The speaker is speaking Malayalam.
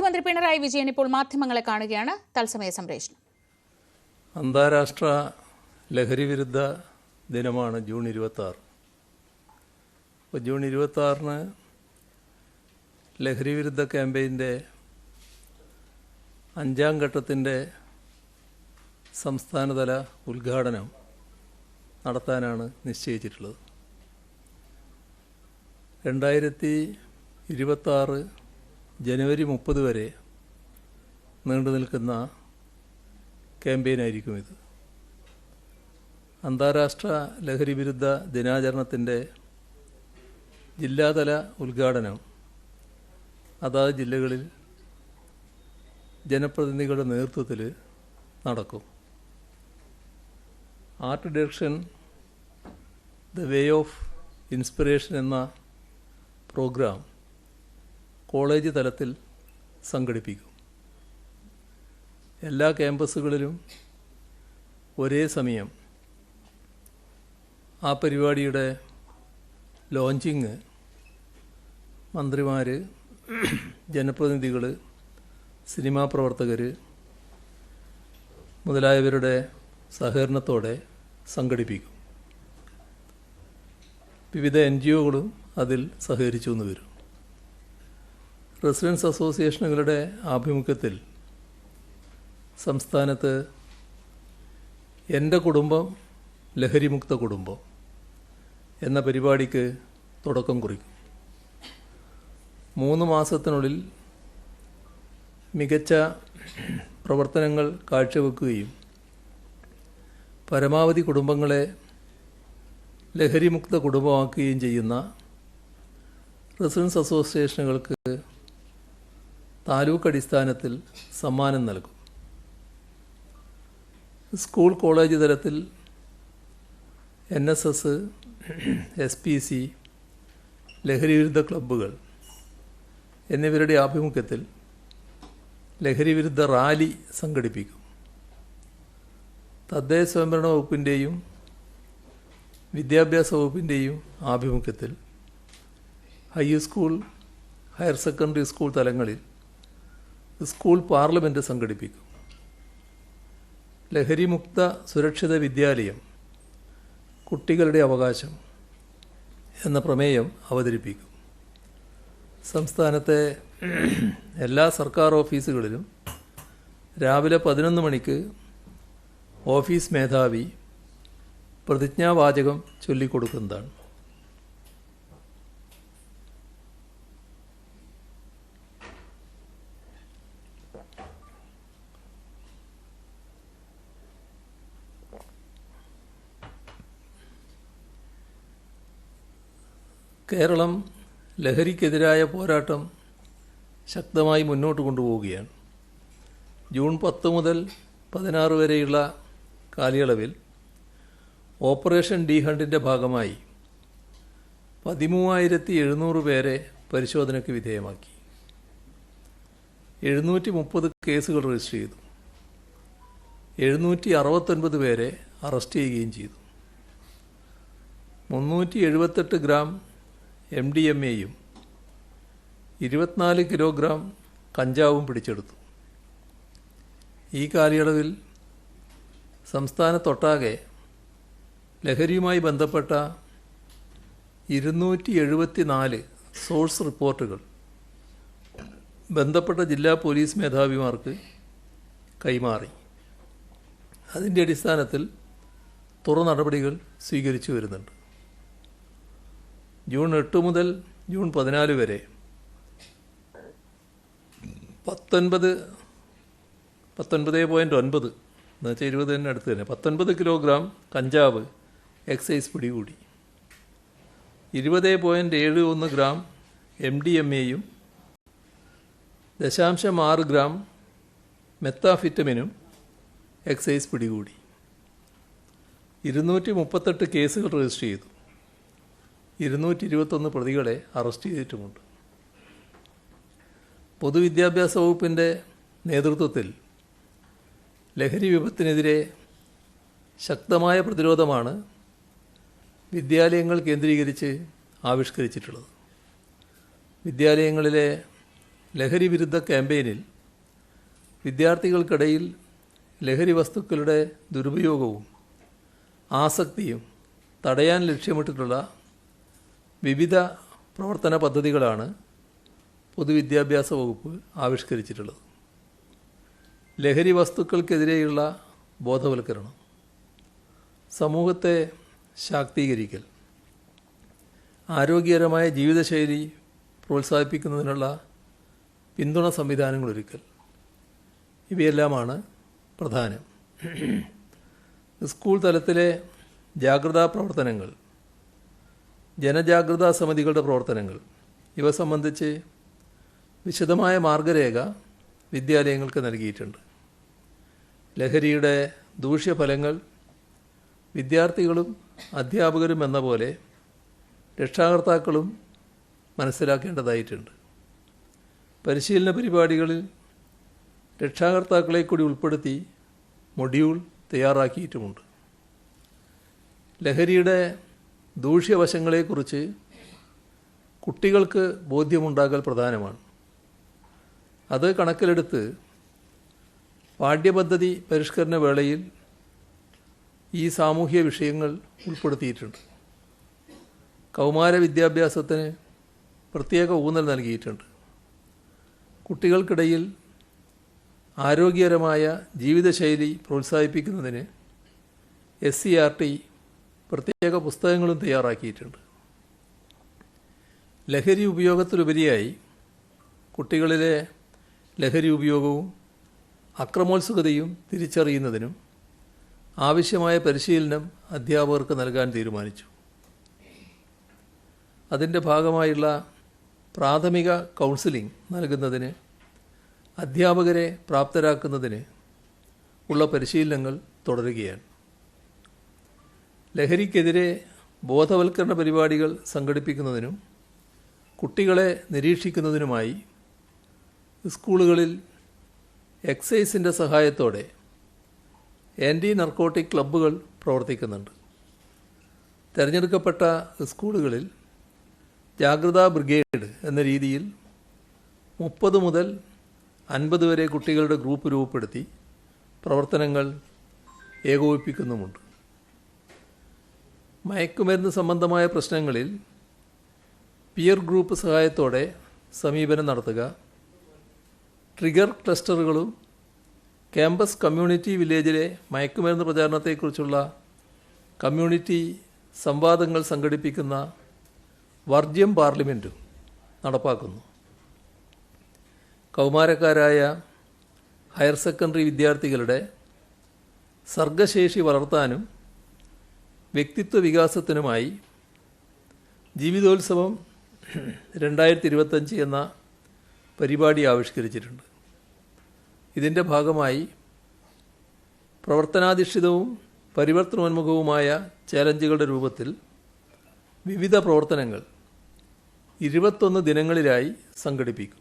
മുഖ്യമന്ത്രി പിണറായി വിജയൻ ഇപ്പോൾ മാധ്യമങ്ങളെ കാണുകയാണ്. തത്സമയ സംപ്രേഷണം. അന്താരാഷ്ട്ര ലഹരി വിരുദ്ധ ദിനമാണ് ജൂൺ 26. അപ്പോൾ ജൂൺ 26-ന് ലഹരി വിരുദ്ധ ക്യാമ്പയിൻ്റെ 5ാം ഘട്ടത്തിൻ്റെ സംസ്ഥാനതല ഉദ്ഘാടനം നടത്താനാണ് നിശ്ചയിച്ചിട്ടുള്ളത്. 2026 ജനുവരി 30 വരെ നീണ്ടു നിൽക്കുന്ന ക്യാമ്പയിനായിരിക്കും ഇത്. അന്താരാഷ്ട്ര ലഹരി വിരുദ്ധ ദിനാചരണത്തിൻ്റെ ജില്ലാതല ഉദ്ഘാടനം അതാത് ജില്ലകളിൽ ജനപ്രതിനിധികളുടെ നേതൃത്വത്തിൽ നടക്കും. Art direction the way of inspiration എന്ന പ്രോഗ്രാം കോളേജ് തലത്തിൽ സംഘടിപ്പിക്കും. എല്ലാ ക്യാമ്പസുകളിലും ഒരേ സമയം ആ പരിപാടിയുടെ ലോഞ്ചിങ് മന്ത്രിമാർ, ജനപ്രതിനിധികൾ, സിനിമാ പ്രവർത്തകർ മുതലായവരുടെ സഹകരണത്തോടെ സംഘടിപ്പിക്കും. വിവിധ NGOകളും അതിൽ സഹകരിച്ചു എന്ന് വരും. റെസിഡൻസ് അസോസിയേഷനുകളുടെ ആഭിമുഖ്യത്തിൽ സംസ്ഥാനത്ത് എൻ്റെ കുടുംബം ലഹരിമുക്ത കുടുംബം എന്ന പരിപാടിക്ക് തുടക്കം കുറിക്കും. 3 മാസത്തിനുള്ളിൽ മികച്ച പ്രവർത്തനങ്ങൾ കാഴ്ചവെക്കുകയും പരമാവധി കുടുംബങ്ങളെ ലഹരിമുക്ത കുടുംബമാക്കുകയും ചെയ്യുന്ന റെസിഡൻസ് അസോസിയേഷനുകൾക്ക് താലൂക്ക് അടിസ്ഥാനത്തിൽ സമ്മാനം നൽകും. സ്കൂൾ കോളേജ് തലത്തിൽ NSS, SPC, ലഹരി വിരുദ്ധ ക്ലബ്ബുകൾ എന്നിവരുടെ ആഭിമുഖ്യത്തിൽ ലഹരി വിരുദ്ധ റാലി സംഘടിപ്പിക്കും. തദ്ദേശ സ്വയംഭരണ വകുപ്പിൻ്റെയും വിദ്യാഭ്യാസ വകുപ്പിൻ്റെയും ആഭിമുഖ്യത്തിൽ ഹൈസ്കൂൾ, ഹയർ സെക്കൻഡറി സ്കൂൾ തലങ്ങളിൽ സ്കൂൾ പാർലമെൻറ്റ് സംഘടിപ്പിക്കും. ലഹരിമുക്ത സുരക്ഷിത വിദ്യാലയം, കുട്ടികളുടെ അവകാശം എന്ന പ്രമേയം അവതരിപ്പിക്കും. സംസ്ഥാനത്തെ എല്ലാ സർക്കാർ ഓഫീസുകളിലും രാവിലെ 11 മണിക്ക് ഓഫീസ് മേധാവി പ്രതിജ്ഞാവാചകം ചൊല്ലിക്കൊടുക്കുന്നതാണ്. കേരളം ലഹരിക്കെതിരായ പോരാട്ടം ശക്തമായി മുന്നോട്ട് കൊണ്ടുപോവുകയാണ്. ജൂൺ 10 മുതൽ 16 വരെയുള്ള കാലയളവിൽ ഓപ്പറേഷൻ ഡി ഹണ്ടിൻ്റെ ഭാഗമായി 13,700 പേരെ പരിശോധനയ്ക്ക് വിധേയമാക്കി. 730 കേസുകൾ രജിസ്റ്റർ ചെയ്തു. 769 പേരെ അറസ്റ്റ് ചെയ്യുകയും ചെയ്തു. 378 ഗ്രാം MDMA-യും 24 കിലോഗ്രാം കഞ്ചാവും പിടിച്ചെടുത്തു. ഈ കാലയളവിൽ സംസ്ഥാനത്തൊട്ടാകെ ലഹരിയുമായി ബന്ധപ്പെട്ട 274 സോഴ്സ് റിപ്പോർട്ടുകൾ ബന്ധപ്പെട്ട ജില്ലാ പോലീസ് മേധാവിമാർക്ക് കൈമാറി. അതിൻ്റെ അടിസ്ഥാനത്തിൽ തുടർ നടപടികൾ സ്വീകരിച്ചു വരുന്നുണ്ട്. ജൂൺ 8 മുതൽ ജൂൺ 14 വരെ 19.9 എന്നുവെച്ചാൽ 20 തന്നെ അടുത്ത് തന്നെ 19 കിലോഗ്രാം കഞ്ചാവ് എക്സൈസ് പിടികൂടി. 20.71 ഗ്രാം MDMA-യും 0.6 ഗ്രാം മെത്താഫിറ്റമിനും എക്സൈസ് പിടികൂടി. 238 കേസുകൾ രജിസ്റ്റർ ചെയ്തു. 221 പ്രതികളെ അറസ്റ്റ് ചെയ്തിട്ടുമുണ്ട്. പൊതുവിദ്യാഭ്യാസ വകുപ്പിൻ്റെ നേതൃത്വത്തിൽ ലഹരി വിപത്തിനെതിരെ ശക്തമായ പ്രതിരോധമാണ് വിദ്യാലയങ്ങൾ കേന്ദ്രീകരിച്ച് ആവിഷ്കരിച്ചിട്ടുള്ളത്. വിദ്യാലയങ്ങളിലെ ലഹരി വിരുദ്ധ ക്യാമ്പയിനിൽ വിദ്യാർത്ഥികൾക്കിടയിൽ ലഹരി വസ്തുക്കളുടെ ദുരുപയോഗവും ആസക്തിയും തടയാൻ ലക്ഷ്യമിട്ടിട്ടുള്ള വിവിധ പ്രവർത്തന പദ്ധതികളാണ് പൊതുവിദ്യാഭ്യാസ വകുപ്പ് ആവിഷ്കരിച്ചിട്ടുള്ളത്. ലഹരി വസ്തുക്കൾക്കെതിരെയുള്ള ബോധവൽക്കരണം, സമൂഹത്തെ ശാക്തീകരിക്കൽ, ആരോഗ്യകരമായ ജീവിതശൈലി പ്രോത്സാഹിപ്പിക്കുന്നതിനുള്ള പിന്തുണ സംവിധാനങ്ങളൊരുക്കൽ, ഇവയെല്ലാമാണ് പ്രധാനം. സ്കൂൾ തലത്തിലെ ജാഗ്രതാ പ്രവർത്തനങ്ങൾ, ജനജാഗ്രതാ സമിതികളുടെ പ്രവർത്തനങ്ങൾ ഇവ സംബന്ധിച്ച് വിശദമായ മാർഗരേഖ വിദ്യാലയങ്ങൾക്ക് നൽകിയിട്ടുണ്ട്. ലഹരിയുടെ ദൂഷ്യഫലങ്ങൾ വിദ്യാർത്ഥികളും അധ്യാപകരും എന്ന പോലെ രക്ഷാകർത്താക്കളും മനസ്സിലാക്കേണ്ടതായിട്ടുണ്ട്. പരിശീലന പരിപാടികളിൽ രക്ഷാകർത്താക്കളെ കൂടി ഉൾപ്പെടുത്തി മൊഡ്യൂൾ തയ്യാറാക്കിയിട്ടുമുണ്ട്. ലഹരിയുടെ ദൂഷ്യവശങ്ങളെക്കുറിച്ച് കുട്ടികൾക്ക് ബോധ്യമുണ്ടാകൽ പ്രധാനമാണ്. അത് കണക്കിലെടുത്ത് പാഠ്യപദ്ധതി പരിഷ്കരണ വേളയിൽ ഈ സാമൂഹ്യ വിഷയങ്ങൾ ഉൾപ്പെടുത്തിയിട്ടുണ്ട്. കൗമാര വിദ്യാഭ്യാസത്തിന് പ്രത്യേക ഊന്നൽ നൽകിയിട്ടുണ്ട്. കുട്ടികൾക്കിടയിൽ ആരോഗ്യകരമായ ജീവിതശൈലി പ്രോത്സാഹിപ്പിക്കുന്നതിന് SCERT പ്രത്യേക പുസ്തകങ്ങളും തയ്യാറാക്കിയിട്ടുണ്ട്. ലഹരി ഉപയോഗത്തിലുപരിയായി കുട്ടികളിലെ ലഹരി ഉപയോഗവും അക്രമോത്സുകതയും തിരിച്ചറിയുന്നതിനും ആവശ്യമായ പരിശീലനം അധ്യാപകർക്ക് നൽകാൻ തീരുമാനിച്ചു. അതിൻ്റെ ഭാഗമായുള്ള പ്രാഥമിക കൗൺസിലിംഗ് നൽകുന്നതിന് അധ്യാപകരെ പ്രാപ്തരാക്കുന്നതിന് ഉള്ള പരിശീലനങ്ങൾ തുടരുകയാണ്. ലഹരിക്കെതിരെ ബോധവൽക്കരണ പരിപാടികൾ സംഘടിപ്പിക്കുന്നതിനും കുട്ടികളെ നിരീക്ഷിക്കുന്നതിനുമായി സ്കൂളുകളിൽ എക്സൈസിൻ്റെ സഹായത്തോടെ ആൻറ്റി നർക്കോട്ടിക് ക്ലബ്ബുകൾ പ്രവർത്തിക്കുന്നുണ്ട്. തിരഞ്ഞെടുക്കപ്പെട്ട സ്കൂളുകളിൽ ജാഗ്രതാ ബ്രിഗേഡ് എന്ന രീതിയിൽ 30 മുതൽ 50 വരെ കുട്ടികളുടെ ഗ്രൂപ്പ് രൂപപ്പെടുത്തി പ്രവർത്തനങ്ങൾ ഏകോപിപ്പിക്കുന്നുമുണ്ട്. മയക്കുമരുന്ന് സംബന്ധമായ പ്രശ്നങ്ങളിൽ പിയർ ഗ്രൂപ്പ് സഹായത്തോടെ സമീപനം നടത്തുക, ട്രിഗർ ക്ലസ്റ്ററുകളും ക്യാമ്പസ് കമ്മ്യൂണിറ്റി വില്ലേജിലെ മയക്കുമരുന്ന് പ്രചാരണത്തെക്കുറിച്ചുള്ള കമ്മ്യൂണിറ്റി സംവാദങ്ങൾ സംഘടിപ്പിക്കുന്ന വർജ്യം പാർലമെൻറ്റും നടപ്പാക്കുന്നു. കൗമാരക്കാരായ ഹയർ സെക്കൻഡറി വിദ്യാർത്ഥികളുടെ സർഗശേഷി വളർത്താനും വ്യക്തിത്വ വികാസത്തിനുമായി ജീവിതോത്സവം 2025 എന്ന പരിപാടി ആവിഷ്കരിച്ചിട്ടുണ്ട്. ഇതിൻ്റെ ഭാഗമായി പ്രവർത്തനാധിഷ്ഠിതവും പരിവർത്തനോന്മുഖവുമായ ചാലഞ്ചുകളുടെ രൂപത്തിൽ വിവിധ പ്രവർത്തനങ്ങൾ 21 ദിനങ്ങളിലായി സംഘടിപ്പിക്കും.